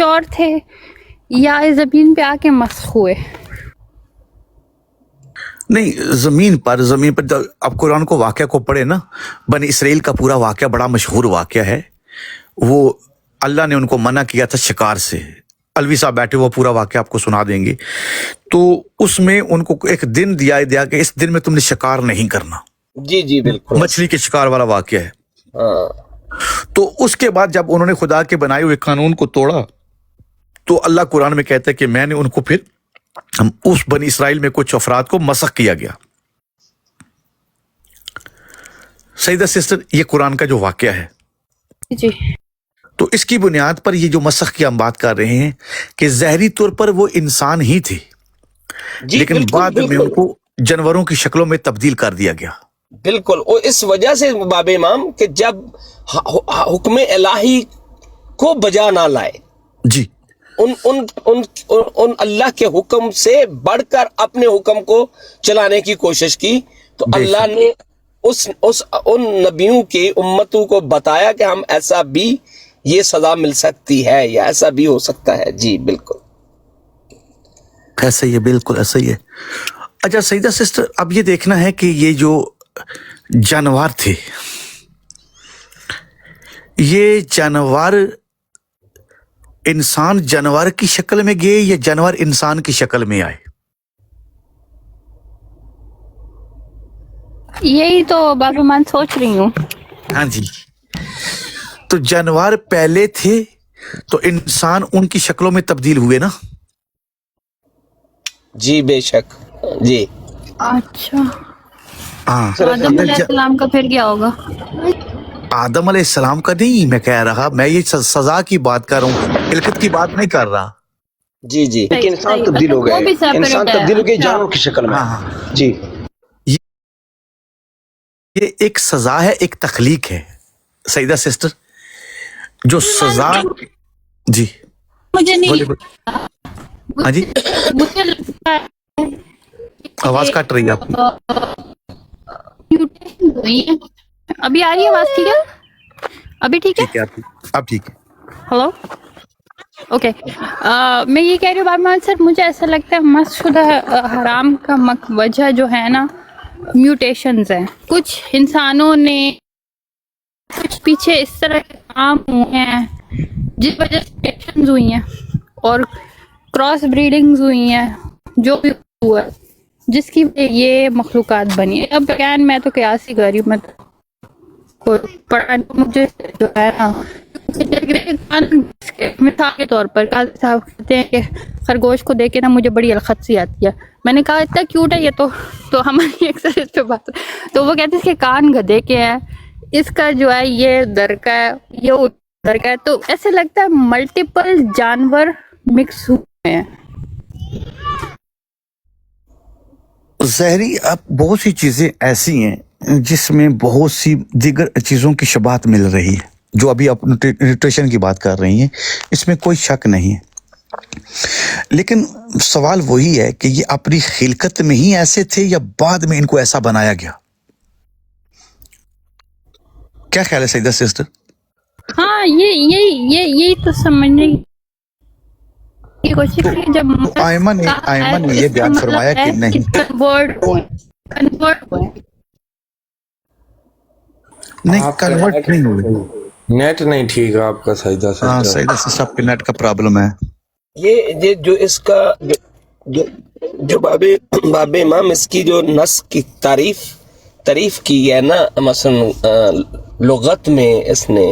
اور تھے یا اس زمین پہ آ کے مسخ ہوئے؟ نہیں، زمین پر اب قرآن کو واقعہ کو پڑھے نا، بنی اسرائیل کا پورا واقعہ بڑا مشہور واقعہ ہے. وہ اللہ نے ان کو منع کیا تھا شکار سے. الوی صاحب بیٹھے وہ پورا واقعہ آپ کو سنا دیں گے. تو اس میں ان کو ایک دن دیا کہ اس دن میں تم نے شکار نہیں کرنا. جی جی بالکل مچھلی کے شکار والا واقعہ ہے. ہاں تو اس کے بعد جب انہوں نے خدا کے بنائے ہوئے قانون کو توڑا تو اللہ قرآن میں کہتا ہے کہ میں نے ان کو پھر اس بنی اسرائیل میں کچھ افراد کو مسخ کیا گیا. سیدہ سسٹر، یہ قرآن کا جو واقعہ ہے جی تو اس کی بنیاد پر یہ جو مسخ کی ہم بات کر رہے ہیں کہ ظاہری طور پر وہ انسان ہی تھے، جی لیکن بالکل بعد میں ان بالکل کو جانوروں کی شکلوں میں تبدیل کر دیا گیا. بالکل. اور اس وجہ سے باب امام کہ جب حکم الہی کو بجا نہ لائے، جی ان اللہ کے حکم سے بڑھ کر اپنے حکم کو چلانے کی کوشش کی، تو بے اللہ شک. نے ان نبیوں کی امتوں کو بتایا کہ ہم ایسا بھی یہ سزا مل سکتی ہے یا ایسا بھی ہو سکتا ہے. جی بالکل ایسا ہی ہے، بالکل ایسا ہی ہے. اچھا سیدہ سسٹر، اب یہ دیکھنا ہے کہ یہ جو جانور تھے، یہ جانور انسان جانور کی شکل میں گئے یا جانور انسان کی شکل میں آئے؟ یہی تو بابا مان سوچ رہی ہوں. ہاں جی. تو جانور پہلے تھے تو انسان ان کی شکلوں میں تبدیل ہوئے نا. جی بے شک. جی اچھا، ہاں. آدم علیہ السلام کا پھر کیا ہوگا؟ آدم علیہ السلام کا نہیں میں کہہ رہا، میں یہ سزا کی بات کر رہا ہوں، خلقت کی بات نہیں کر رہا. جی جی کہ انسان تبدیل ہو وہ بھی گئے، انسان separate ہے. تبدیل ہو گئے اچھا. جانور کی شکل میں. ہاں ہاں، جی یہ ایک سزا ہے، ایک تخلیق ہے. سیدہ سسٹر، جو سزا، جی مجھے نہیں بولے ہاں جی، مجھے لگتا ہے آواز کٹ رہی ہے آپ کی. mutation ہوئی ہے. ابھی آ رہی ہے آواز؟ ٹھیک ہے، ابھی ٹھیک ہے. ٹھیک ہے اب ٹھیک ہے. Hello, okay. میں یہ کہہ رہی ہوں بابا سر، مجھے ایسا لگتا ہے مس شدہ حرام کا وجہ جو ہے نا میوٹیشنز ہیں. کچھ انسانوں نے کچھ پیچھے اس طرح کے کام ہوئے ہیں جس وجہ سے میوٹیشنز ہوئی ہیں اور کراس بریڈنگز ہوئی ہیں، جو بھی ہوا ہے جس کی وجہ یہ مخلوقات بنی ہے. اب کین میں تو قیاس ہی کر رہی ہوں، میں کوئی پڑھا مجھے جو ہے نا مثال کے طور پر قاضی صاحب کہتے ہیں کہ خرگوش کو دیکھ کے نا مجھے بڑی الخط سی آتی ہے. میں نے کہا اتنا کیوٹ ہے یہ تو ہماری اکثر اس پہ بات، تو وہ کہتے ہیں کہ کان گدھے کے ہیں، اس کا جو ہے یہ درکا ہے، یہ درکا ہے. تو ایسے لگتا ہے ملٹیپل جانور مکس ہوئے ہیں. ظاہری اب بہت سی چیزیں ایسی ہیں جس میں بہت سی دیگر چیزوں کی شباہت مل رہی ہے، جو ابھی آپ نیوٹریشن کی بات کر رہی ہیں، اس میں کوئی شک نہیں ہے. لیکن سوال وہی ہے کہ یہ اپنی خلقت میں ہی ایسے تھے یا بعد میں ان کو ایسا بنایا گیا؟ کیا خیال ہے سیدہ سسٹر؟ ہاں یہی تو سمجھنے کی کوشش کی. جب آئمہ نے یہ بیان فرمایا کہ نہیں، کنورٹ ہوئے نہیں کنورٹ نہیں ہوئے. نیٹ نہیں ٹھیک ہے آپ کا سیدہ ہاں سسٹر. سیدہ سسٹر، آپ کے نیٹ کا پرابلم ہے. یہ جو اس کا جو باب امام اس کی جو نس کی تعریف کی ہے نا، مثلا لغت میں اس نے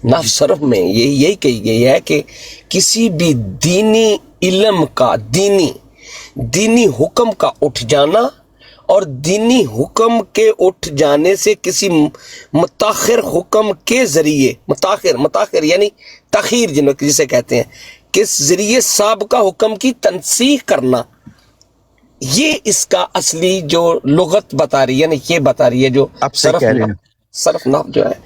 نحو صرف میں یہی کہی گئی ہے کہ کسی بھی دینی علم کا دینی حکم کا اٹھ جانا اور دینی حکم کے اٹھ جانے سے کسی متاخر حکم کے ذریعے، متاخر یعنی تاخیر جسے کہتے ہیں، کس ذریعے سابقہ حکم کی تنسیخ کرنا، یہ اس کا اصلی جو لغت بتا رہی ہے، یعنی یہ بتا رہی ہے جو آپ سے کہہ رہے ہیں صرف نحو جو ہے.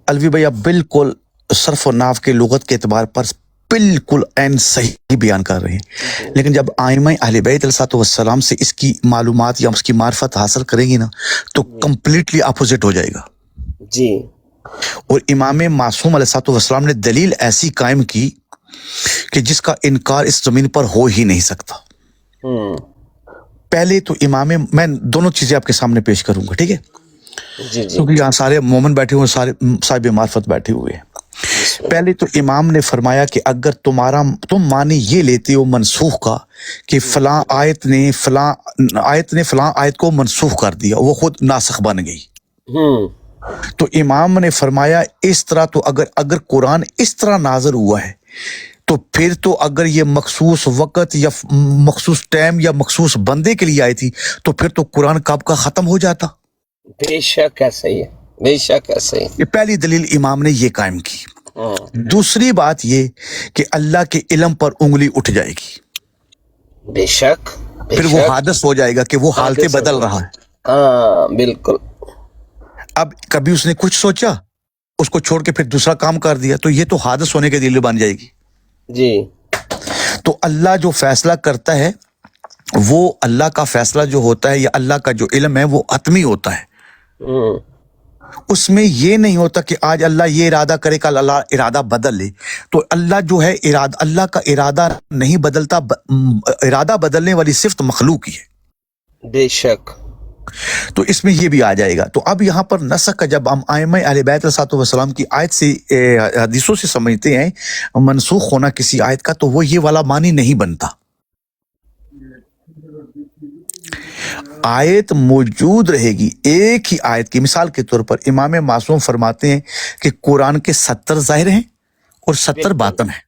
الوی بھائی، آپ بالکل صرف و نحو کے لغت کے اعتبار پر بالکل عین صحیح بیان کر رہے ہیں. لیکن جب آئمہ اہل بیت علیہ السلام سے اس کی معلومات یا اس کی معرفت حاصل کریں گی نا تو کمپلیٹلی اپوزٹ ہو جائے گا. جی اور امام معصوم علیہ السلام نے دلیل ایسی قائم کی کہ جس کا انکار اس زمین پر ہو ہی نہیں سکتا. پہلے تو امام، میں دونوں چیزیں آپ کے سامنے پیش کروں گا، ٹھیک ہے؟ جی جی کیونکہ یہاں سارے مومن بیٹھے ہوئے، سارے صاحب معرفت بیٹھے ہوئے ہیں. پہلے تو امام نے فرمایا کہ اگر تم معنی یہ لیتے ہو منسوخ کا کہ فلاں آیت نے فلاں آیت کو منسوخ کر دیا، وہ خود ناسخ بن گئی، تو امام نے فرمایا اس طرح تو اگر قرآن اس طرح نازل ہوا ہے تو پھر تو اگر یہ مخصوص وقت یا مخصوص ٹائم یا مخصوص بندے کے لیے آئی تھی تو پھر تو قرآن کب کا ختم ہو جاتا. بے شک ایسا ہی ہے، بے شک ایسا ہی. یہ پہلی دلیل امام نے یہ قائم کی. دوسری بات یہ کہ اللہ کے علم پر انگلی اٹھ جائے گی، بے شک پھر وہ حادث ہو جائے گا کہ وہ حالتیں بدل رہا ہے. ہاں بالکل. اب کبھی اس نے کچھ سوچا، اس کو چھوڑ کے پھر دوسرا کام کر دیا، تو یہ تو حادث ہونے کے دلیل بن جائے گی. جی تو اللہ جو فیصلہ کرتا ہے، وہ اللہ کا فیصلہ جو ہوتا ہے یا اللہ کا جو علم ہے وہ حتمی ہوتا ہے. اس میں یہ نہیں ہوتا کہ آج اللہ یہ ارادہ کرے، کل اللہ ارادہ بدل لے. تو اللہ جو ہے اللہ کا ارادہ نہیں بدلتا، ارادہ بدلنے والی صرف مخلوق ہی ہے. بے شک. تو اس میں یہ بھی آ جائے گا. تو اب یہاں پر نسخ کا جب ہم ائمہ اہل بیت علیہ السلام کی آیت سے حدیثوں سے سمجھتے ہیں منسوخ ہونا کسی آیت کا، تو وہ یہ والا معنی نہیں بنتا. آیت موجود رہے گی، ایک ہی آیت کی. مثال کے طور پر امام معصوم فرماتے ہیں کہ قرآن کے 70 ظاہر ہیں اور 70 باطن ہیں.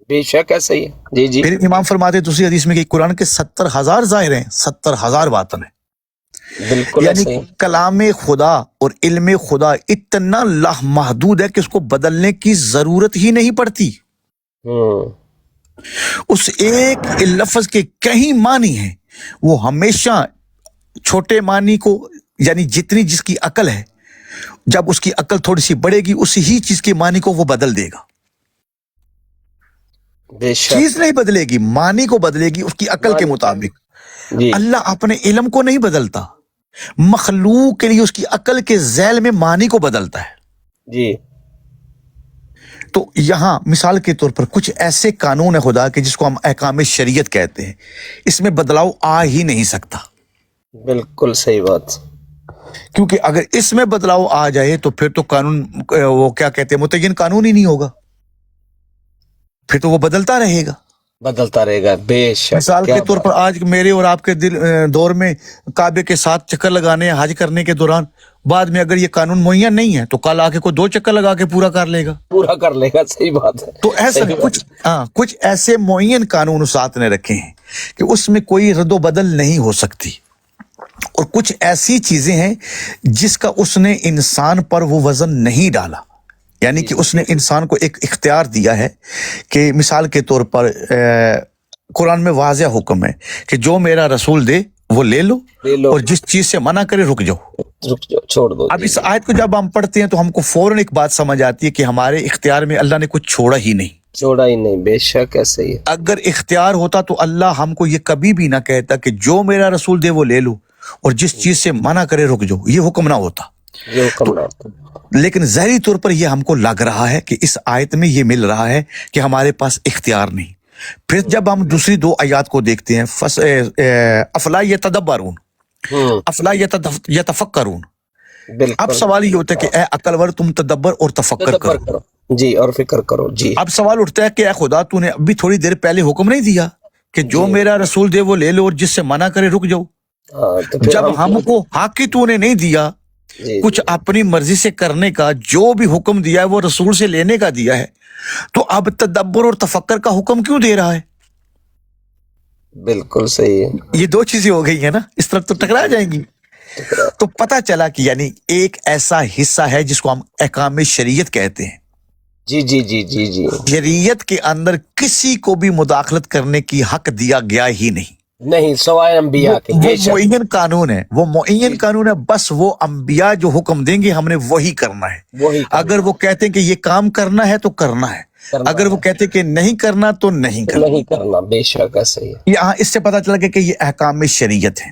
بے شک ایسا ہی ہے. جی جی. پھر امام فرماتے ہیں دوسری حدیث میں کہ قرآن کے 70,000 ظاہر ہیں، 70,000 باطن ہیں. بالکل یعنی ایسا ہی. کلام خدا اور علم خدا اتنا لامحدود ہے کہ اس کو بدلنے کی ضرورت ہی نہیں پڑتی. اس ایک لفظ کے کئی معنی ہیں، وہ ہمیشہ چھوٹے معنی کو، یعنی جتنی جس کی عقل ہے، جب اس کی عقل تھوڑی سی بڑھے گی اسی ہی چیز کے معنی کو وہ بدل دے گا. بے شک. چیز نہیں بدلے گی، معنی کو بدلے گی اس کی عقل کے مطابق. جی اللہ اپنے علم کو نہیں بدلتا، مخلوق کے لیے اس کی عقل کے ذیل میں معنی کو بدلتا ہے. جی. تو یہاں مثال کے طور پر کچھ ایسے قانون ہے خدا کے جس کو ہم احکام شریعت کہتے ہیں، اس میں بدلاؤ آ ہی نہیں سکتا. بالکل صحیح بات. کیونکہ اگر اس میں بدلاؤ آ جائے تو پھر تو قانون، وہ کیا کہتے ہیں، متعین قانون ہی نہیں ہوگا، پھر تو وہ بدلتا رہے گا. بدلتا رہے گا. بے شک. مثال کے طور پر آج میرے اور آپ کے دور میں کعبے کے 7 چکر لگانے حج کرنے کے دوران، بعد میں اگر یہ قانون معین نہیں ہے تو کل آ کے کوئی 2 چکر لگا کے پورا کر لے گا. پورا کر لے گا. صحیح بات ہے. تو ایسا کچھ ایسے معین قانون ساتھ نے رکھے ہیں کہ اس میں کوئی رد و بدل نہیں ہو سکتی. اور کچھ ایسی چیزیں ہیں جس کا اس نے انسان پر وہ وزن نہیں ڈالا، یعنی کہ اس نے انسان کو ایک اختیار دیا ہے کہ مثال کے طور پر قرآن میں واضح حکم ہے کہ جو میرا رسول دے وہ لے لو اور جس چیز سے منع کرے رک جاؤ. چھوڑ دو. اب اس آیت کو جب ہم پڑھتے ہیں تو ہم کو فوراً ایک بات سمجھ آتی ہے کہ ہمارے اختیار میں اللہ نے کچھ چھوڑا ہی نہیں. چھوڑا ہی نہیں. بے شک ایسا ہی ہے. اگر اختیار ہوتا تو اللہ ہم کو یہ کبھی بھی نہ کہتا کہ جو میرا رسول دے وہ لے لو اور جس چیز سے منع کرے رک جاؤ. یہ حکم نہ ہوتا. یہ حکم نہ ہوتا. لیکن ظاہری طور پر یہ ہم کو لگ رہا ہے کہ اس آیت میں یہ مل رہا ہے کہ ہمارے پاس اختیار نہیں. پھر جب ہم دوسری 2 آیات کو دیکھتے ہیں، افلا یتدبرون، افلا یتفکرون. اب سوال یہ ہوتا ہے کہ اے عقل ور تم تدبر اور تفکر کرو. جی، اور فکر کرو. جی. اب سوال اٹھتا ہے کہ اے خدا تو نے ابھی تھوڑی دیر پہلے حکم نہیں دیا کہ جو میرا رسول دے وہ لے لو اور جس سے منع کرے رک جاؤ؟ جب ہم کو حق ہی تو نے نہیں دیا کچھ اپنی مرضی سے کرنے کا، جو بھی حکم دیا ہے وہ رسول سے لینے کا دیا ہے، تو اب تدبر اور تفکر کا حکم کیوں دے رہا ہے؟ بالکل صحیح ہے. یہ 2 چیزیں ہو گئی ہیں نا، اس طرف تو ٹکرا جائیں گی. تو پتہ چلا کہ یعنی ایک ایسا حصہ ہے جس کو ہم احکام شریعت کہتے ہیں. جی جی جی جی جی. شریعت کے اندر کسی کو بھی مداخلت کرنے کی حق دیا گیا ہی نہیں. نہیں، سوائے انبیاء کے. وہ معین قانون ہے، وہ معین قانون ہے. بس وہ انبیاء جو حکم دیں گے ہم نے وہی کرنا ہے. اگر وہ کہتے ہیں کہ یہ کام کرنا ہے تو کرنا ہے، اگر وہ کہتے ہیں کہ نہیں کرنا تو نہیں کرنا. بے شک ایسا ہی ہے. یہاں اس سے پتہ چلا کہ یہ احکام شریعت ہے.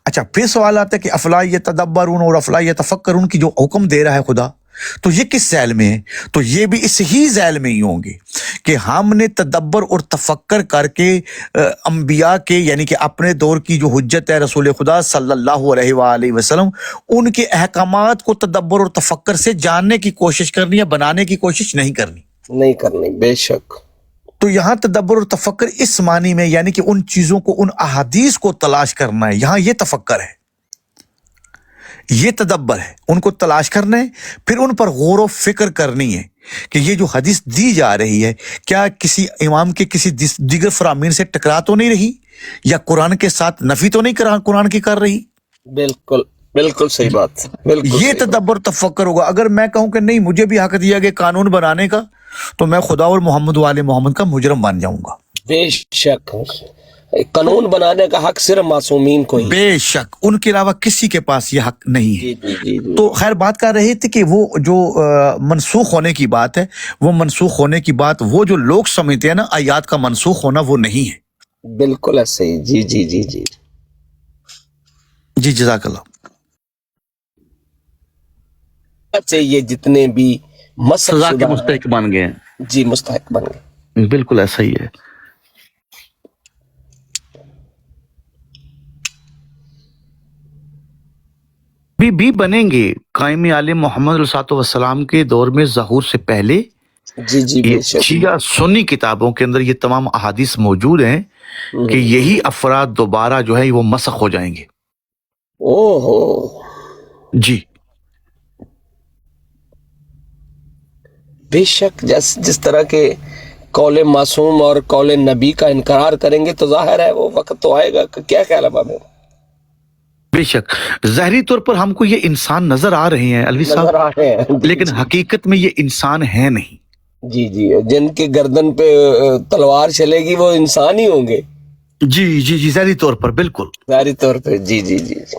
اچھا، پھر سوال آتا ہے کہ افلا یتدبرون اور افلا یتفکرون کی جو حکم دے رہا ہے خدا، تو یہ کس ذیل میں ہے؟ تو یہ بھی اس ہی ذیل میں ہی ہوں گے کہ ہم نے تدبر اور تفکر کر کے انبیاء کے یعنی کہ اپنے دور کی جو حجت ہے رسول خدا صلی اللہ علیہ وآلہ وسلم، ان کے احکامات کو تدبر اور تفکر سے جاننے کی کوشش کرنی ہے، بنانے کی کوشش نہیں کرنی۔ نہیں کرنی، بے شک۔ تو یہاں تدبر اور تفکر اس معنی میں یعنی کہ ان چیزوں کو، ان احادیث کو تلاش کرنا ہے، یہاں یہ تفکر ہے، یہ تدبر ہے، ان کو تلاش کرنا ہے، پھر ان پر غور و فکر کرنی ہے کہ یہ جو حدیث دی جا رہی ہے کیا کسی امام کے کسی دیگر فرامین سے ٹکرا تو نہیں رہی، یا قرآن کے ساتھ نفی تو نہیں قرآن کی کر رہی۔ بالکل بالکل صحیح بات، بالکل یہ صحیح بات۔ تدبر تفکر ہوگا۔ اگر میں کہوں کہ نہیں مجھے بھی حق دیا گیا قانون بنانے کا، تو میں خدا اور محمد والے محمد کا مجرم بن جاؤں گا۔ بے شک، قانون بنانے کا حق صرف معصومین کو ہی۔ بے شک، ان کے علاوہ کسی کے پاس یہ حق نہیں ہے۔ جی جی جی جی۔ تو خیر بات کر رہے تھے کہ وہ جو منسوخ ہونے کی بات ہے، وہ منسوخ ہونے کی بات وہ جو لوگ سمجھتے ہیں نا آیات کا منسوخ ہونا، وہ نہیں ہے۔ بالکل ایسے ہی، جی جی جی جی۔ جی جزاک اللہ۔ سے یہ جتنے بھی مسخ سزا کے شدہ ہیں، مستحق بن گئے ہیں۔ جی مستحق بن گئے۔ بالکل ایسا ہی ہے۔ بھی بنیں گے قائم عالم محمد علیہ الصلوۃ والسلام کے دور میں ظہور سے پہلے جی جی یہ بے شک۔ شیعہ سنی کتابوں کے اندر یہ تمام احادیث موجود ہیں کہ یہی افراد دوبارہ جو ہے وہ مسخ ہو جائیں گے۔ او ہو، جی بے شک۔ جس طرح کے قول معصوم اور قول نبی کا انکار کریں گے تو ظاہر ہے وہ وقت تو آئے گا۔ کیا خیال ہے بابے؟ بے شک، ظاہری طور پر ہم کو یہ انسان نظر آ رہے ہیں الوی نظر صاحب، آ رہے ہیں، لیکن حقیقت میں یہ انسان ہے نہیں۔ جی جی، جن کے گردن پہ تلوار چلے گی وہ انسان ہی ہوں گے جی جی جی، ظاہری طور پر بالکل۔ ظاہری طور پہ۔ جی جی جی جی۔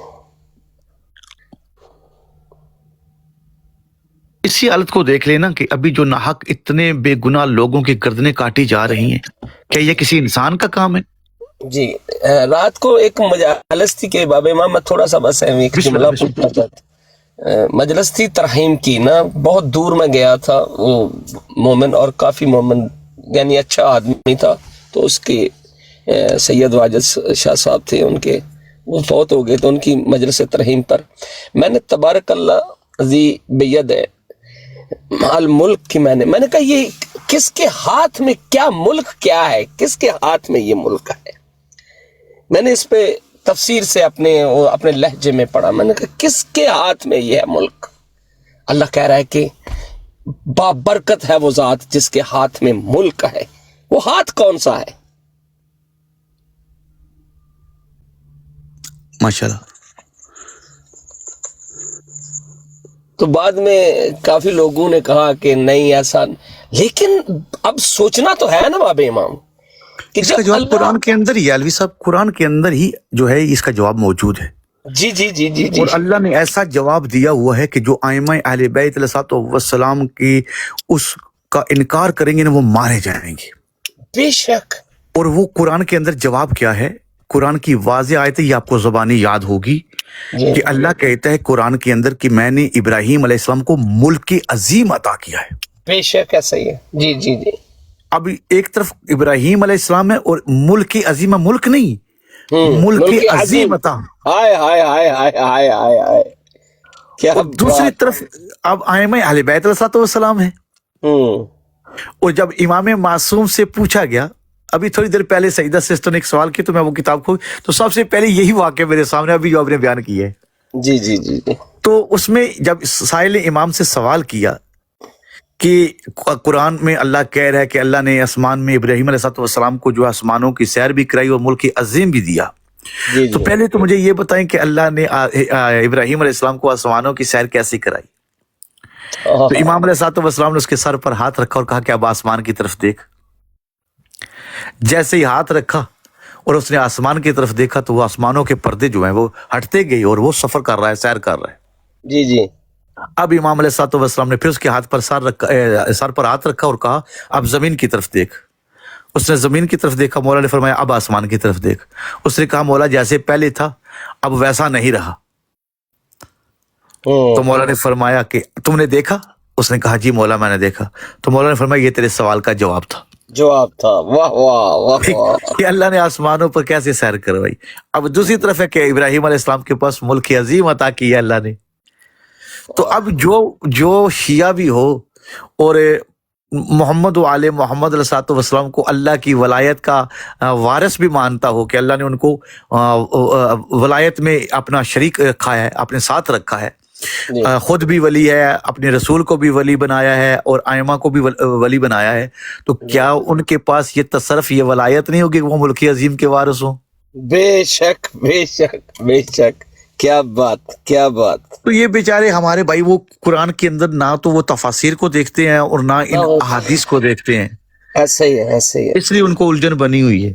اسی حالت کو دیکھ لینا کہ ابھی جو ناحق اتنے بے گناہ لوگوں کی گردنیں کاٹی جا رہی ہیں، کیا یہ کسی انسان کا کام ہے؟ جی رات کو ایک مجلس تھی کہ باب امام، میں تھوڑا سا بس ایک بسم جملہ اللہ، بسم پوچھنا چاہتا، مجلس تھی ترحیم کی نا، بہت دور میں گیا تھا، وہ مومن اور کافی مومن یعنی اچھا آدمی تھا، تو اس کے سید واجد شاہ صاحب تھے، ان کے وہ فوت ہو گئے، تو ان کی مجلس ترحیم پر میں نے تبارک اللہ ذی بید الملک کی میں نے کہا یہ کس کے ہاتھ میں، کیا ملک کیا ہے، کس کے ہاتھ میں یہ ملک ہے؟ میں نے اس پہ تفسیر سے اپنے لہجے میں پڑھا، میں نے کہا کس کے ہاتھ میں یہ ہے ملک؟ اللہ کہہ رہا ہے کہ بابرکت ہے وہ ذات جس کے ہاتھ میں ملک ہے۔ وہ ہاتھ کون سا ہے؟ ماشاءاللہ۔ تو بعد میں کافی لوگوں نے کہا کہ نہیں ایسا، لیکن اب سوچنا تو ہے نا باب امام کہ اس کا جب جواب اللہ، قرآن کے اندر ہی ہے الوی صاحب، قرآن کے اندر ہی جو ہے اس کا جواب موجود ہے، جی جی جی جی جی، اور اللہ نے ایسا جواب دیا ہوا ہے کہ جو ائمہ اہل بیت علیہ الصلوۃ والسلام کی اس کا انکار کریں گے نا، وہ مارے جائیں گے۔ بے شک۔ اور وہ قرآن کے اندر جواب کیا ہے؟ قرآن کی واضح آیت ہے، یہ آپ کو زبانی یاد ہوگی جی کہ اللہ کہتا ہے قرآن کے اندر کہ میں نے ابراہیم علیہ السلام کو ملک عظیم عطا کیا ہے۔ بے شک ایسا ہی ہے، جی جی جی۔ اب ایک طرف ابراہیم علیہ السلام ہے اور ملک عظیم، ملک نہیں، ملک عظیم عطا۔ ہائے ہائے ہائے ہائے ہائے ہائے ہائے، کیا اور دوسری طرف اب ائمہ اہل بیت علیہ السلام ہے، اور جب امام معصوم سے پوچھا گیا، ابھی تھوڑی دیر پہلے سیدہ سسٹر نے ایک سوال کیا تو میں وہ کتاب کو، تو سب سے پہلے یہی واقعہ میرے سامنے ابھی جو آپ نے بیان کیا ہے۔ جی جی جی جی۔ تو اس میں جب سائل امام سے سوال کیا کہ قرآن میں اللہ کہہ رہا ہے کہ اللہ نے آسمان میں ابراہیم علیہ السلام کو جو آسمانوں کی سیر بھی کرائی اور ملک عظیم بھی دیا، جی تو پہلے تو مجھے یہ بتائیں کہ اللہ نے ابراہیم علیہ السلام کو آسمانوں کی سیر کیسے کرائی؟ تو امام علیہ السلام نے اس کے سر پر ہاتھ رکھا اور کہا کہ اب آسمان کی طرف دیکھ۔ جیسے ہی ہاتھ رکھا اور اس نے آسمان کی طرف دیکھا تو وہ آسمانوں کے پردے جو ہیں وہ ہٹتے گئے اور وہ سفر کر رہا ہے، سیر کر رہا ہے۔ جی جی۔ اب امام علیہ السلام نے پھر اس کے ہاتھ پر سر پر ہاتھ رکھا اور کہا اب زمین کی طرف دیکھ۔ اس نے زمین کی طرف دیکھا، مولا نے فرمایا اب آسمان کی طرف دیکھ۔ اس نے کہا مولا جیسے پہلے تھا اب ویسا نہیں رہا، تو مولا نے فرمایا کہ تم نے دیکھا؟ اس نے کہا جی مولا میں نے دیکھا. تو مولا نے فرمایا یہ تیرے سوال کا جواب تھا. جواب تھا. واہ واہ واہ واہ. کہ اللہ نے آسمانوں پر کیسے سیر کروائی. اب دوسری طرف ہے کہ ابراہیم علیہ السلام کے پاس ملک عظیم عطا کیا اللہ نے. تو اب جو شیعہ بھی ہو اور محمد و آل محمد علیہ السلام کو اللہ کی ولایت کا وارث بھی مانتا ہو کہ اللہ نے ان کو ولایت میں اپنا شریک رکھا ہے، اپنے ساتھ رکھا ہے، خود بھی ولی ہے، اپنے رسول کو بھی ولی بنایا ہے اور ائمہ کو بھی ولی بنایا ہے، تو کیا ان کے پاس یہ تصرف، یہ ولایت نہیں ہوگی کہ وہ ملک عظیم کے وارث ہوں؟ بے شک بے شک بے شک. کیا بات کیا بات. تو یہ بیچارے ہمارے بھائی وہ قرآن کے اندر نہ تو وہ تفاسیر کو دیکھتے ہیں اور نہ ان احادیث کو دیکھتے ہیں. ایسا ہی ہے ایسا ہی ہے. اس لیے ان کو الجھن بنی ہوئی ہے.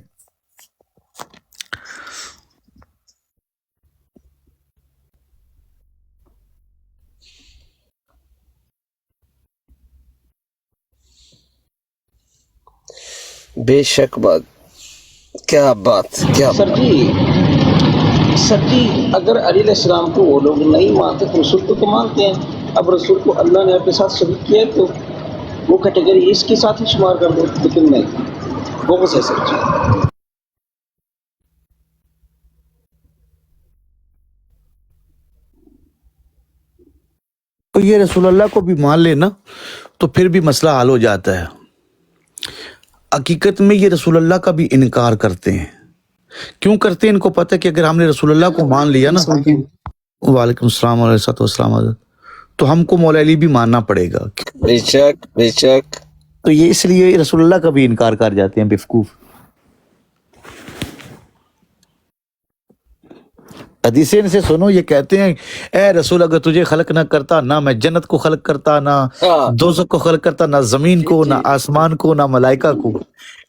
بے شک بات. کیا بات کیا بات. سر جی اگر علی علیہ السلام کو وہ لوگ نہیں مانتے تو رسول کو مانتے ہیں. اب رسول کو اللہ نے اپنے ساتھ شریک کیا ہے تو وہ کیٹیگری اس کے ساتھ ہی شمار کر دو، لیکن نہیں، وہ کیسے سر جی. تو یہ رسول اللہ کو بھی مان لینا تو پھر بھی مسئلہ حل ہو جاتا ہے. حقیقت میں یہ رسول اللہ کا بھی انکار کرتے ہیں. کیوں کرتے ہیں؟ ان کو پتہ ہے کہ اگر ہم نے رسول اللہ کو مان لیا نا، وعلیکم السلام علیہ السلام، تو ہم کو مولا علی بھی ماننا پڑے گا. بے شک بے شک. تو یہ اس لیے رسول اللہ کا بھی انکار کر جاتے ہیں بیوقوف. حدیثیں سے سنو، یہ کہتے ہیں اے رسول اگر تجھے خلق نہ کرتا، نہ میں جنت کو خلق کرتا، نہ دوزخ کو خلق کرتا، نہ زمین کو، نہ آسمان کو، نہ ملائکہ کو.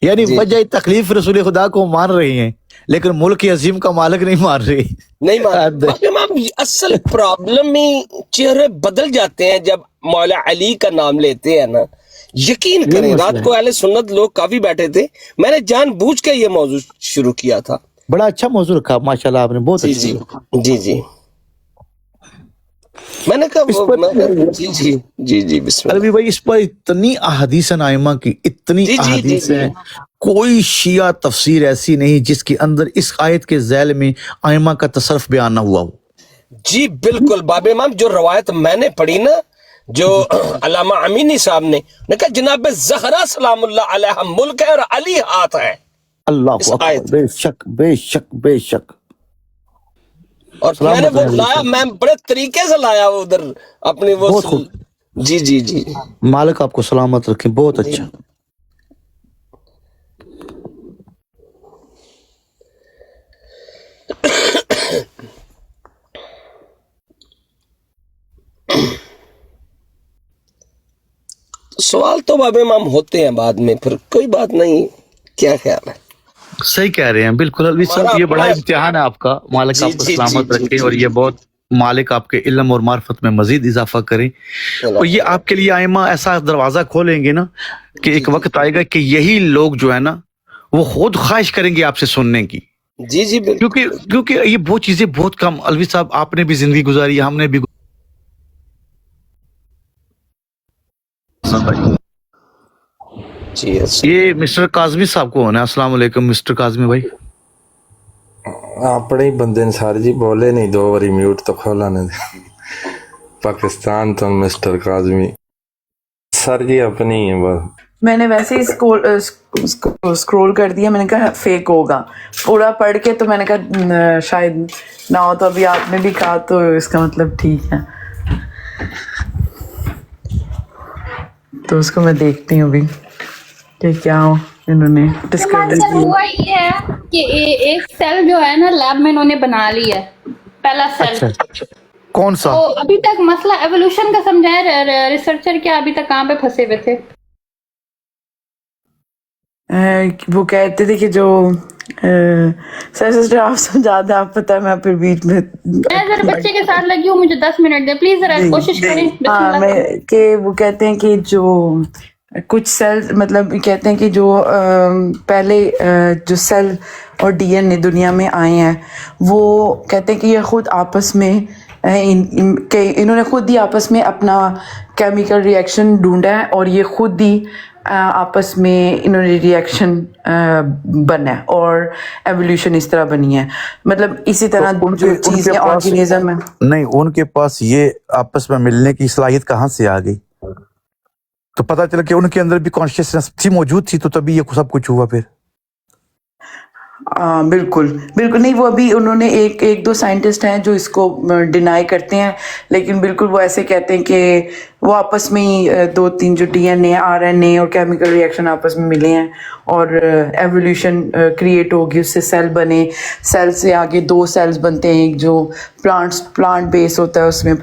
یعنی وجہ تکلیف رسول خدا کو مان رہی ہیں لیکن ملک عظیم کا مالک نہیں مان رہی. نہیں مان. اصل پرابلم میں چہرے بدل جاتے ہیں جب مولا علی کا نام لیتے ہیں نا. یقین کریں رات کو اہل سنت لوگ کافی بیٹھے تھے، میں نے جان بوجھ کے یہ موضوع شروع کیا تھا. بڑا اچھا موضوع رکھا ماشاءاللہ آپ نے، بہت جی اچھا. جی جی. میں نے کہا جی جی جی جی بسم اللہ. عربی بھائی اس پر اتنی احادیث ائمہ کی، اتنی احادیث ہیں، کوئی شیعہ تفسیر ایسی نہیں جس کے اندر اس آیت کے ذیل میں ائمہ کا تصرف بیان نہ ہوا ہو. جی بالکل. باب امام جو روایت میں نے پڑھی نا، جو علامہ امینی صاحب نے کہا جناب زہرا سلام اللہ علیہ ملک ہے اور علی ہاتھ ہے. اللہ اکبر. بے شک بے شک بے شک. اور میں نے وہ لایا، میں بڑے طریقے سے لایا وہ ادھر اپنی وہ. جی جی جی. مالک آپ کو سلامت رکھے. بہت اچھا. سوال تو باب امام ہوتے ہیں بعد میں، پھر کوئی بات نہیں. کیا خیال ہے؟ صحیح کہہ رہے ہیں بالکل الوی صاحب. یہ بڑا امتحان ہے آپ کا. مالک آپ کو سلامت رکھے اور یہ بہت مالک آپ کے علم اور معرفت میں مزید اضافہ کریں. اور یہ آپ کے لیے ائمہ ایسا دروازہ کھولیں گے نا کہ ایک وقت آئے گا کہ یہی لوگ جو ہے نا وہ خود خواہش کریں گے آپ سے سننے کی. جی جی بالکل. کیونکہ یہ بہت چیزیں بہت کم. الوی صاحب آپ نے بھی زندگی گزاری ہے، ہم نے بھی. یہ مسٹر کاظمی صاحب کو ہونا ہے. السلام علیکم مسٹر کاظمی بھائی. اپنے ہی بندے نے سارے جی بولے نہیں، 2 باری میوٹ تو کھولا نے. پاکستان تو مسٹر کاظمی سر جی اپنی ہی ہے بس. میں نے ویسے ہی اسکرول کر دیا، میں نے کہا فیک ہوگا. پورا پڑھ کے تو میں نے کہا شاید نہ ہو، تو ابھی آپ نے بھی کہا تو اس کا مطلب ٹھیک ہے. تو اس کو میں دیکھتی ہوں ابھی کہ کیا انہوں نے ڈسکور ہوا یہ ہے کہ ایک سیل جو ہے نا لیب میں انہوں نے بنا لی ہے، پہلا سیل. کون سا؟ تو ابھی تک مسئلہ ایوولوشن کا سمجھائے ریسرچر کیا ابھی تک کہاں پہ پھنسے ہوئے تھے؟ وہ کہتے تھے کہ جو سسٹر آپ سمجھا دیں، آپ پتہ ہے میں پھر بیچ میں ذرا بچے کے ساتھ لگی ہوں، مجھے 10 منٹ دے پلیز، ذرا کوشش کریں. ہاں میں کہ وہ کہتے ہیں کہ جو کچھ سیل مطلب کہتے ہیں کہ جو پہلے جو سیل اور ڈی این اے دنیا میں آئے ہیں وہ کہتے ہیں کہ یہ خود آپس میں کہ انہوں نے خود ہی آپس میں اپنا کیمیکل ریئیکشن ڈھونڈا ہے اور یہ خود ہی آپس میں انہوں نے ریئیکشن بنا ہے اور ایولیوشن اس طرح بنی ہے. مطلب اسی طرح جو چیزیں آرگینزم ہیں نہیں، ان کے پاس یہ آپس میں ملنے کی صلاحیت کہاں سے آ گئی؟ تو پتہ چلا کہ ان کے اندر بھی کانشیسنس تھی، موجود تھی، تو تبھی یہ سب کچھ ہوا. پھر بالکل بالکل نہیں، وہ ابھی انہوں نے ایک دو سائنٹسٹ ہیں جو اس کو ڈینائی کرتے ہیں، لیکن بالکل وہ ایسے کہتے ہیں کہ وہ آپس میں ہی 2-3 جو D N A R N A اور کیمیکل ریئیکشن آپس میں ملے ہیں اور ایولیوشن کریٹ ہوگی، اس سے سیل بنے، سیل سے آگے 2 سیلز بنتے ہیں، ایک جو پلانٹ بیس ہوتا ہے اس میں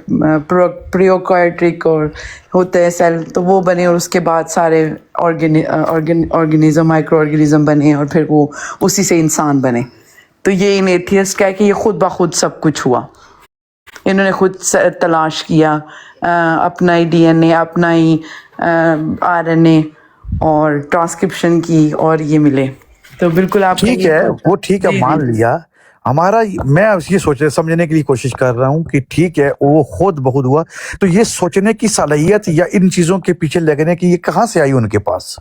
پریوکارٹک اور ہوتا ہے سیل، تو وہ بنے اور اس کے بعد سارے آرگینزم مائکرو آرگینزم بنے اور پھر وہ اسی سے انسان بنے. تو یہ ان ایتھیسٹ کہہ کہ یہ خود بخود سب کچھ ہوا، انہوں نے خود تلاش کیا اپنا ہی ڈی این اے، اپنا ہی آر این اے اور ٹرانسکرپشن کی، اور یہ ملے. تو بالکل آپ ٹھیک ہے، وہ ٹھیک ہے، مان لیا. ہمارا میں یہ سمجھنے کے لیے کوشش کر رہا ہوں کہ ٹھیک ہے وہ خود بخود ہوا، تو یہ سوچنے کی صلاحیت یا ان چیزوں کے پیچھے لگنے کی یہ کہاں سے آئی ان کے پاس؟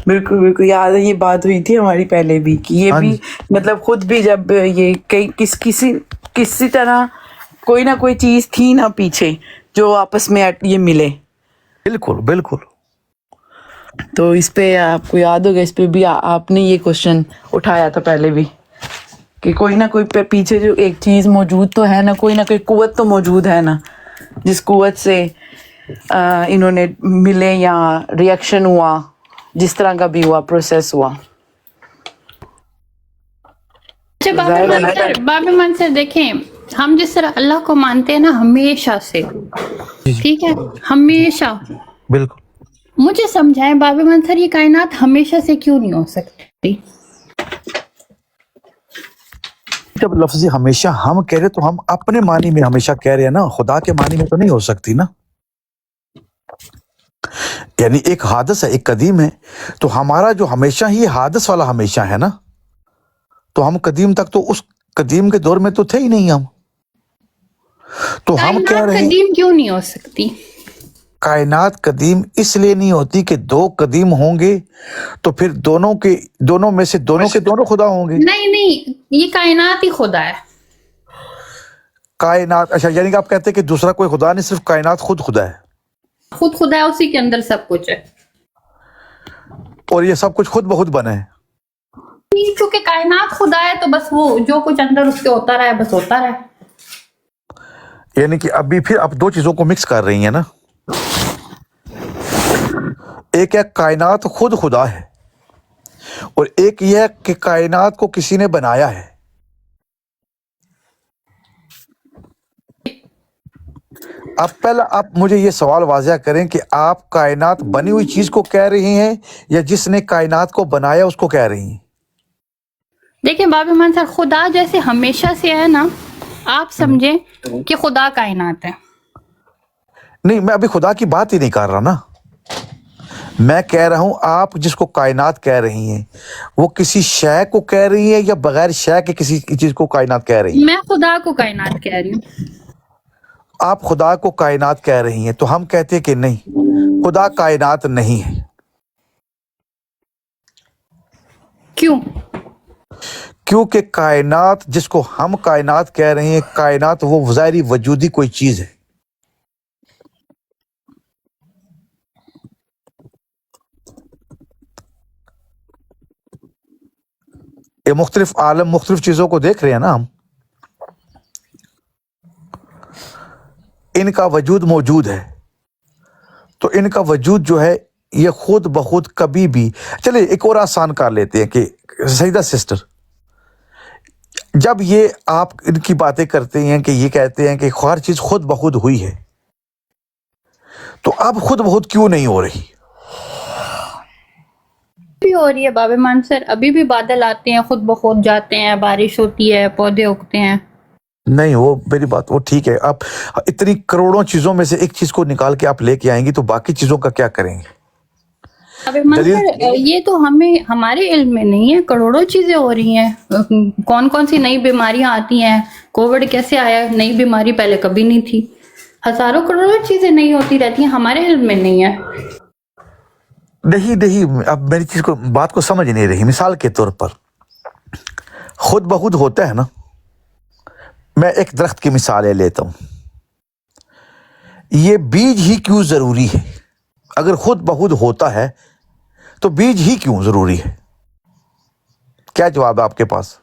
بالکل بالکل یاد ہے، یہ بات ہوئی تھی ہماری پہلے بھی کہ یہ بھی مطلب خود بھی جب یہ کسی طرح کوئی نہ کوئی چیز تھی نا پیچھے جو آپس میں یہ ملے. بالکل بالکل. تو اس پہ آپ کو یاد ہوگا، اس پہ بھی آپ نے یہ کوشچن اٹھایا تھا پہلے بھی کہ کوئی نہ کوئی پیچھے جو ایک چیز موجود تو ہے نا، کوئی نہ کوئی قوت تو موجود ہے نا، جس قوت سے انہوں نے ملے یا ریئیکشن ہوا، جس طرح کا بھی ہوا، پروسیس ہوا. باب منصر دیکھیں، ہم جس طرح اللہ کو مانتے ہیں نا ہمیشہ سے، ٹھیک ہے، ہمیشہ، بالکل. مجھے سمجھائیں باب منصر یہ کائنات ہمیشہ سے کیوں نہیں ہو سکتی؟ جب لفظ ہمیشہ ہم کہہ رہے تو ہم اپنے معنی میں ہمیشہ کہہ رہے ہیں نا، خدا کے معنی میں تو نہیں ہو سکتی نا. یعنی ایک حادث ہے، ایک قدیم ہے، تو ہمارا جو ہمیشہ ہی حادث والا ہمیشہ ہے نا، تو ہم قدیم تک تو اس قدیم کے دور میں تو تھے ہی نہیں ہم. تو ہم کہہ رہے ہیں قدیم کیوں نہیں ہو سکتی؟ کائنات قدیم اس لیے نہیں ہوتی کہ 2 قدیم ہوں گے تو پھر دونوں میں سے دونوں کے دونوں خدا ہوں گے. نہیں، یہ کائنات ہی خدا ہے. کائنات، اچھا، یعنی کہ آپ کہتے ہیں کہ دوسرا کوئی خدا نہیں، صرف کائنات خود خدا ہے. خود خدا ہے، اسی کے اندر سب کچھ ہے، اور یہ سب کچھ خود بخود بنا ہے. چونکہ کائنات خدا ہے تو بس وہ جو کچھ اندر اس کے ہوتا رہا ہے، بس ہوتا رہا ہے. یعنی کہ ابھی پھر آپ 2 چیزوں کو مکس کر رہی ہیں نا. ایک ہے کائنات خود خدا ہے، اور ایک یہ ہے کہ کائنات کو کسی نے بنایا ہے. اب پہلا آپ مجھے یہ سوال واضح کریں کہ آپ کائنات بنی ہوئی چیز کو کہہ رہی ہیں یا جس نے کائنات کو بنایا اس کو کہہ رہی ہیں؟ دیکھیں باب منصر، خدا جیسے ہمیشہ سے ہے نا، آپ سمجھیں کہ خدا کائنات ہے. نہیں، میں ابھی خدا کی بات ہی نہیں کر رہا نا. میں کہہ رہا ہوں آپ جس کو کائنات کہہ رہی ہیں وہ کسی شے کو کہہ رہی ہیں یا بغیر شے کے کسی چیز کو کائنات کہہ رہی ہیں؟ میں خدا کو کائنات کہہ رہی ہوں. آپ خدا کو کائنات کہہ رہی ہیں، تو ہم کہتے ہیں کہ نہیں، خدا کائنات نہیں ہے. کیوں؟ کیونکہ کائنات جس کو ہم کائنات کہہ رہے ہیں، کائنات وہ ظاہری وجودی کوئی چیز ہے. یہ مختلف عالم، مختلف چیزوں کو دیکھ رہے ہیں نا ہم، ان کا وجود موجود ہے، تو ان کا وجود جو ہے یہ خود بخود کبھی بھی، چلے ایک اور آسان کر لیتے ہیں کہ سیدہ سسٹر، جب یہ آپ ان کی باتیں کرتے ہیں کہ یہ کہتے ہیں کہ ہر چیز خود بخود ہوئی ہے، تو اب خود بخود کیوں نہیں ہو رہی؟ بھی ہو رہی ہے باب منصر، ابھی بھی بادل آتے ہیں، خود بخود جاتے ہیں، بارش ہوتی ہے، پودے اگتے ہیں. نہیں، وہ میری بات وہ ٹھیک ہے، آپ اتنی کروڑوں چیزوں میں سے ایک چیز کو نکال کے آپ لے کے آئیں گی تو باقی چیزوں کا کیا کریں گے؟ اب منظر یہ تو ہمارے علم میں نہیں ہے، کروڑوں چیزیں ہو رہی ہیں، کون کون سی نئی بیماریاں آتی ہیں، کووڈ کیسے آیا، نئی بیماری پہلے کبھی نہیں تھی، ہزاروں کروڑوں چیزیں نہیں ہوتی رہتی ہیں، ہمارے علم میں نہیں ہے. نہیں اب میری چیز کو بات کو سمجھ نہیں رہی. مثال کے طور پر خود بخود ہوتا ہے نا، میں ایک درخت کی مثال لے لیتا ہوں. یہ بیج ہی کیوں ضروری ہے؟ اگر خود بخود ہوتا ہے تو بیج ہی کیوں ضروری ہے؟ کیا جواب ہے آپ کے پاس؟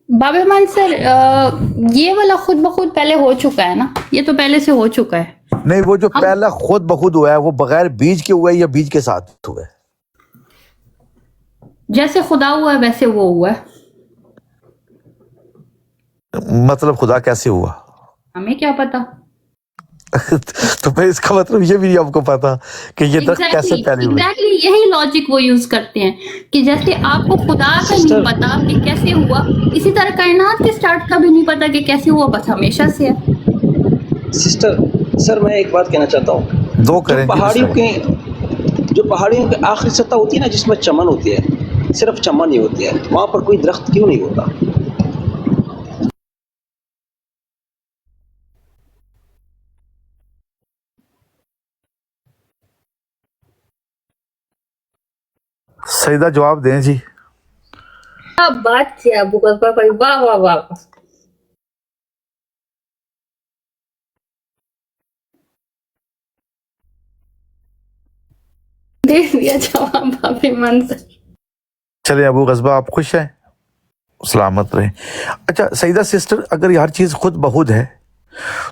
باب امان سر، یہ والا خود بخود پہلے ہو چکا ہے نا، یہ تو پہلے سے ہو چکا ہے. نہیں، وہ جو پہلا خود بخود ہوا ہے وہ بغیر بیج کے ہوا ہے یا بیج کے ساتھ ہوا ہے؟ جیسے خدا ہوا ہے ویسے وہ ہوا ہے. مطلب خدا کیسے ہوا؟ ہمیں کیا پتا. تو پھر اس کا مطلب یہ بھی نہیں آپ کو پتا کہ یہ درخت کیسے پہلے ہوئی؟ ایگزیکٹلی یہی لاجک وہ یوز کرتے ہیں کہ جیسے آپ کو خدا کا نہیں پتا کہ کیسے ہوا، اسی طرح کائنات کے سٹارٹ کا بھی نہیں پتا کہ کیسے ہوا، بس ہمیشہ سے ہے. سسٹر سر میں ایک بات کہنا چاہتا ہوں. دو کریں جو پہاڑیوں کی آخری سطح ہوتی ہے نا، جس میں چمن ہوتی ہے، صرف چمن ہی ہوتی ہے، وہاں پر کوئی درخت کیوں نہیں ہوتا؟ سیدہ جواب دیں جی. کیا بات کیا ابو قصبہ بھائی، واہ واہ واہ. دے دیا جواب باب امان سر. چلے ابو غصبہ آپ خوش ہیں، سلامت رہیں. اچھا سیدہ سسٹر، اگر یہ ہر چیز خود بخود ہے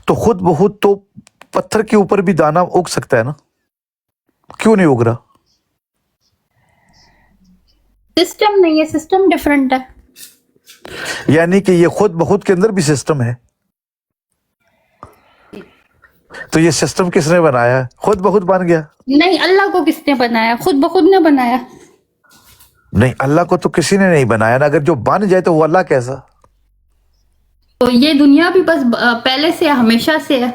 تو خود بخود تو پتھر کے اوپر بھی دانا اگ سکتا ہے نا، کیوں نہیں اگ رہا؟ سسٹم نہیں ہے، سسٹم ڈیفرنٹ ہے. یعنی کہ یہ خود بخود کے اندر بھی سسٹم ہے. تو یہ سسٹم کس نے بنایا؟ خود بخود بن گیا؟ نہیں، اللہ کو کس نے بنایا؟ خود بخود نے بنایا. نہیں، اللہ کو تو کسی نے نہیں بنایا نا. اگر جو بن جائے تو وہ اللہ کیسا؟ تو یہ دنیا بھی بس پہلے سے ہمیشہ سے ہے.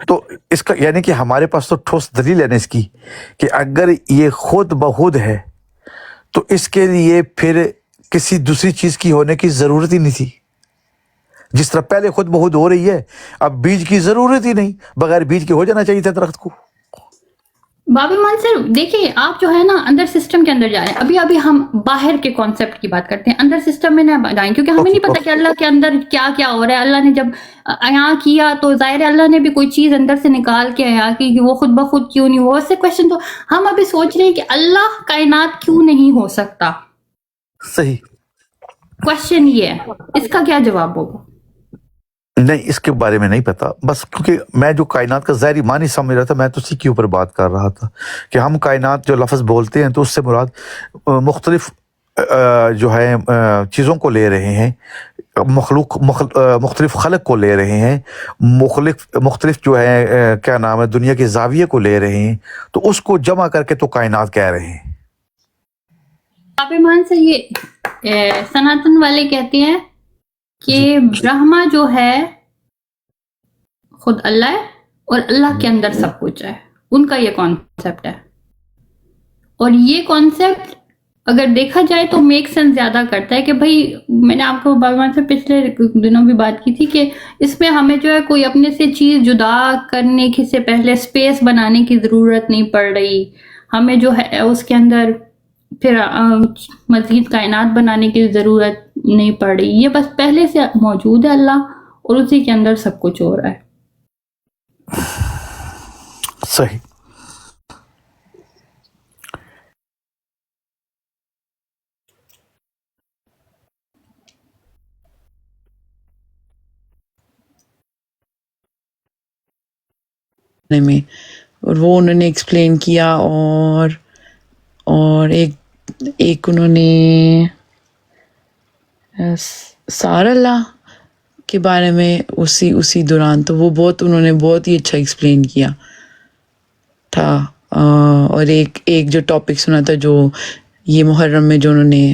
تو اس کا یعنی کہ ہمارے پاس تو ٹھوس دلیل ہے نا اس کی کہ اگر یہ خود بخود ہے تو اس کے لیے پھر کسی دوسری چیز کی ہونے کی ضرورت ہی نہیں تھی. جس طرح پہلے خود بخود ہو رہی ہے، اب بیج کی ضرورت ہی نہیں، بغیر بیج کے ہو جانا چاہیے تھا درخت کو. باب امان سر دیکھیں، آپ جو ہے نا اندر سسٹم کے اندر جا رہے ہیں. ابھی ہم باہر کے کانسیپٹ کی بات کرتے ہیں، اندر سسٹم میں نہ جائیں، کیونکہ ہمیں نہیں پتا کہ اللہ کے اندر کیا کیا ہو رہا ہے. اللہ نے جب یہاں کیا تو ظاہر ہے اللہ نے بھی کوئی چیز اندر سے نکال کے آیا کہ وہ خود بخود کیوں نہیں ہوا. اس سے کوشچن تو ہم ابھی سوچ رہے ہیں کہ اللہ کائنات کیوں نہیں ہو سکتا. صحیح. کوشچن یہ ہے، اس کا کیا جواب ہوگا؟ نہیں، اس کے بارے میں نہیں پتا. بس کیونکہ میں جو کائنات کا ظاہری معنی سمجھ رہا تھا، میں تو اسی کے اوپر بات کر رہا تھا کہ ہم کائنات جو لفظ بولتے ہیں تو اس سے مراد مختلف جو ہے چیزوں کو لے رہے ہیں، مختلف خلق کو لے رہے ہیں، مختلف جو ہے کیا نام ہے دنیا کے زاویے کو لے رہے ہیں، تو اس کو جمع کر کے تو کائنات کہہ رہے ہیں. باب امان سے یہ سناتن والے کہتے ہیں کہ برہما جو ہے خود اللہ ہے اور اللہ کے اندر سب کچھ ہے. ان کا یہ کانسیپٹ ہے، اور یہ کانسیپٹ اگر دیکھا جائے تو میک سینس زیادہ کرتا ہے کہ بھائی میں نے آپ کو بھگوان سے پچھلے دنوں بھی بات کی تھی کہ اس میں ہمیں جو ہے کوئی اپنے سے چیز جدا کرنے سے پہلے اسپیس بنانے کی ضرورت نہیں پڑ رہی. ہمیں جو ہے اس کے اندر پھر مزید کائنات بنانے کی ضرورت نہیں پڑ رہی. یہ بس پہلے سے موجود ہے اللہ، اور اسی کے اندر سب کچھ ہو رہا ہے. صحیح. میں اور وہ انہوں نے ایکسپلین کیا، اور ایک انہوں نے سار اللہ کے بارے میں اسی دوران، تو وہ انہوں نے بہت ہی اچھا ایکسپلین کیا تھا. اور ایک جو ٹاپک سنا تھا جو یہ محرم میں جو انہوں نے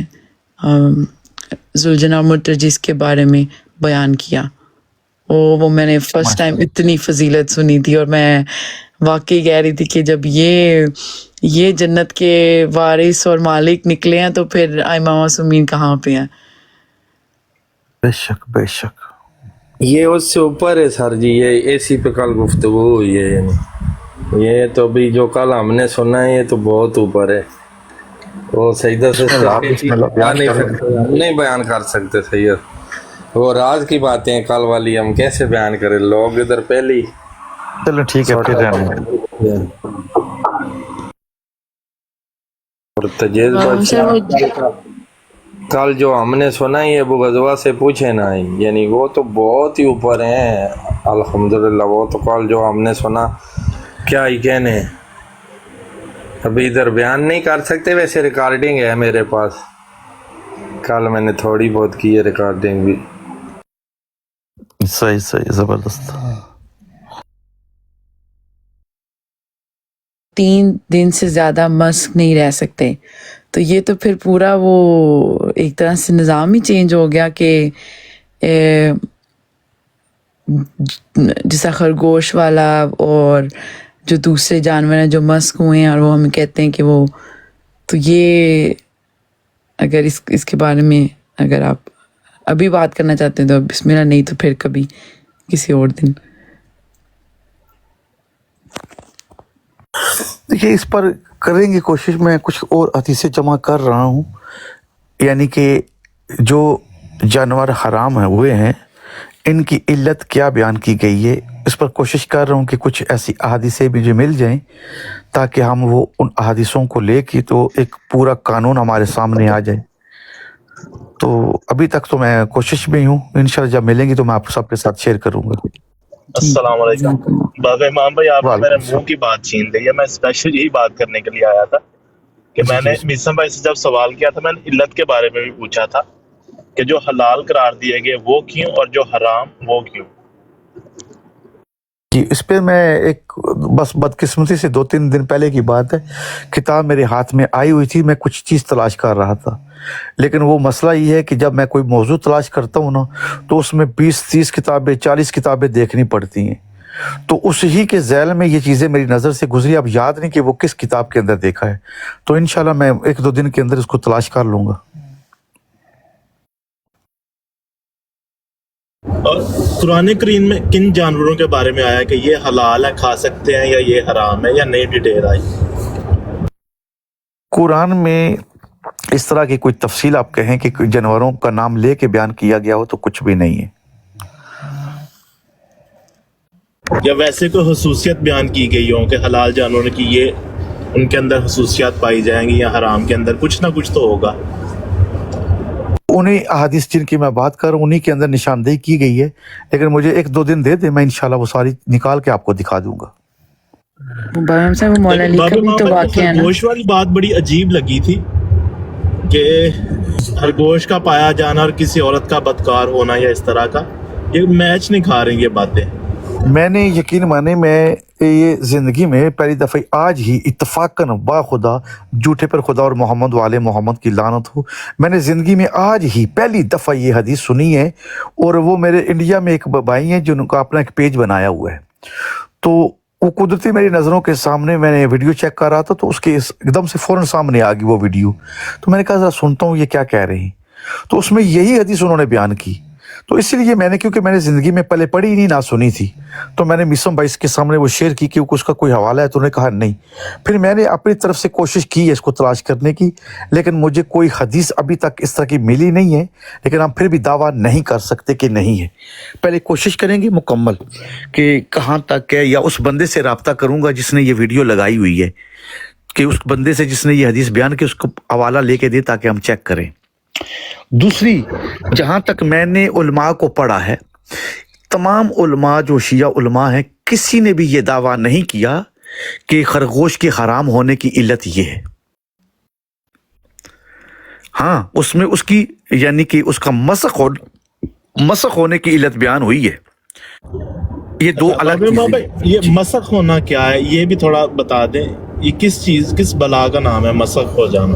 ذوالجناح مرتجس کے بارے میں بیان کیا، وہ میں نے فرسٹ ٹائم اتنی فضیلت سنی تھی، اور میں واقعی کہہ رہی تھی کہ جب یہ جنت کے وارث اور مالک نکلے ہیں تو پھر ائمہ معصومین کہاں پہ ہیں؟ بے شک بے شک. یہ اس سے اوپر ہے سر جی، یہ اسی پہ کل گفتگو ہوئی ہے، یعنی یہ تو ابھی جو کل ہم نے سنا ہے یہ تو بہت اوپر ہے. وہ سیدہ سے نہیں بیان کر سکتے سید، وہ راز کی باتیں ہیں کل والی، ہم کیسے بیان کریں؟ لوگ ادھر پہلی. چلو ٹھیک ہے پھر رہنے دیں. اور تجیز کل جو ہم نے سنا یہ ابو غزوہ سے پوچھے نا، یعنی وہ تو بہت ہی اوپر ہیں الحمدللہ. وہ تو کل جو ہم نے سنا کیا ہی کہنے ہیں، ابھی ادھر بیان نہیں کر سکتے. ویسے ریکارڈنگ ہے میرے پاس، کل میں نے تھوڑی بہت کی ہے ریکارڈنگ بھی. صحیح صحیح زبردست. 3 دن سے زیادہ مسک نہیں رہ سکتے، تو یہ تو پھر پورا وہ ایک طرح سے نظام ہی چینج ہو گیا کہ جیسا خرگوش والا اور جو دوسرے جانور ہیں جو مسک ہوئے ہیں اور وہ ہمیں کہتے ہیں کہ وہ، تو یہ اگر اس کے بارے میں اگر آپ ابھی بات کرنا چاہتے ہیں تو بسم اللہ، نہیں تو پھر کبھی کسی اور دن. دیکھیے اس پر کریں گے کوشش. میں کچھ اور حدیثیں جمع کر رہا ہوں، یعنی کہ جو جانور حرام ہوئے ہیں ان کی علت کیا بیان کی گئی ہے. اس پر کوشش کر رہا ہوں کہ کچھ ایسی احادیثیں بھی جو مل جائیں تاکہ ہم وہ ان احادیثوں کو لے کے تو ایک پورا قانون ہمارے سامنے آ جائے. تو ابھی تک تو میں کوشش میں ہوں، انشاءاللہ جب ملیں گی تو میں آپ سب کے ساتھ شیئر کروں گا. السلام علیکم. بابا امام بھائی، آپ نے میرے منہ کی بات چھین لی ہے. میں اسپیشل یہی بات کرنے کے لیے آیا تھا کہ میں نے میسم بھائی سے جب سوال کیا تھا، میں نے علت کے بارے میں بھی پوچھا تھا کہ جو حلال قرار دیے گئے وہ کیوں اور جو حرام وہ کیوں. جی اس پہ میں ایک بس بدقسمتی سے 2-3 دن پہلے کی بات ہے، کتاب میرے ہاتھ میں آئی ہوئی تھی، میں کچھ چیز تلاش کر رہا تھا. لیکن وہ مسئلہ یہ ہے کہ جب میں کوئی موضوع تلاش کرتا ہوں نا تو اس میں 20-30 کتابیں 40 کتابیں دیکھنی پڑتی ہیں. تو اس ہی کے ذیل میں یہ چیزیں میری نظر سے گزری. اب یاد نہیں کہ وہ کس کتاب کے اندر دیکھا ہے، تو انشاءاللہ میں 1-2 دن کے اندر اس کو تلاش کر لوں گا. اور قرآن کریم میں کن جانوروں کے بارے میں آیا کہ یہ حلال ہے کھا سکتے ہیں یا یہ حرام ہے، یا نئی ڈیٹیل آئی؟ قرآن میں اس طرح کی کوئی تفصیل آپ کہیں کہ جانوروں کا نام لے کے بیان کیا گیا ہو تو کچھ بھی نہیں ہے. یا ویسے کوئی خصوصیت بیان کی گئی ہو کہ حلال جانوروں کی یہ ان کے اندر خصوصیات پائی جائیں گی، یا حرام کے اندر کچھ نہ کچھ تو ہوگا؟ انہیں احادیث جن کی میں بات کر رہا ہوں انہیں کے اندر نشاندہی کی گئی ہے، لیکن مجھے 1-2 دن دے دیں، میں انشاءاللہ وہ ساری نکال کے آپ کو دکھا دوں گا. بابا صاحب وہ مولا علی کا بھی تو واقعہ ہے نا. خرگوش والی بات بڑی عجیب لگی تھی کہ خرگوش کا پایا جانا اور کسی عورت کا بدکار ہونا یا اس طرح کا، یہ میچ نہیں کھا رہی یہ باتیں. میں نے یقین مانے، میں یہ زندگی میں پہلی دفعہ آج ہی اتفاقاً با خدا، جھوٹے پر خدا اور محمد والے محمد کی لعنت ہو، میں نے زندگی میں آج ہی پہلی دفعہ یہ حدیث سنی ہے. اور وہ میرے انڈیا میں ایک بھائی ہیں جن کا اپنا ایک پیج بنایا ہوا ہے، تو وہ قدرتی میری نظروں کے سامنے میں نے ویڈیو چیک کر رہا تھا تو اس کے ایک دم سے فوراً سامنے آ گئی وہ ویڈیو. تو میں نے کہا ذرا سنتا ہوں یہ کیا کہہ رہے ہیں. تو اس میں یہی حدیث انہوں نے بیان کی. تو اسی لیے میں نے، کیونکہ میں نے زندگی میں پہلے پڑھی ہی نہیں، نہ سنی تھی، تو میں نے میسم بھائی کے سامنے وہ شیئر کی کہ اس کا کوئی حوالہ ہے، تو انہوں نے کہا نہیں. پھر میں نے اپنی طرف سے کوشش کی ہے اس کو تلاش کرنے کی، لیکن مجھے کوئی حدیث ابھی تک اس طرح کی ملی نہیں ہے. لیکن ہم پھر بھی دعویٰ نہیں کر سکتے کہ نہیں ہے. پہلے کوشش کریں گے مکمل کہ کہاں تک ہے، یا اس بندے سے رابطہ کروں گا جس نے یہ ویڈیو لگائی ہوئی ہے، کہ اس بندے سے جس نے یہ حدیث بیان کی اس کو حوالہ لے کے دے تاکہ ہم چیک کریں. دوسری، جہاں تک میں نے علماء کو پڑھا ہے، تمام علماء جو شیعہ علماء ہیں کسی نے بھی یہ دعویٰ نہیں کیا کہ خرگوش کے حرام ہونے کی علت یہ ہے. ہاں اس میں اس کی یعنی کہ اس کا مسخ ہونے کی علت بیان ہوئی ہے. یہ 2 الگ چیزیں. یہ مسخ ہونا کیا ہے یہ بھی تھوڑا بتا دیں. یہ کس چیز، کس بلا کا نام ہے مسخ ہو جانا؟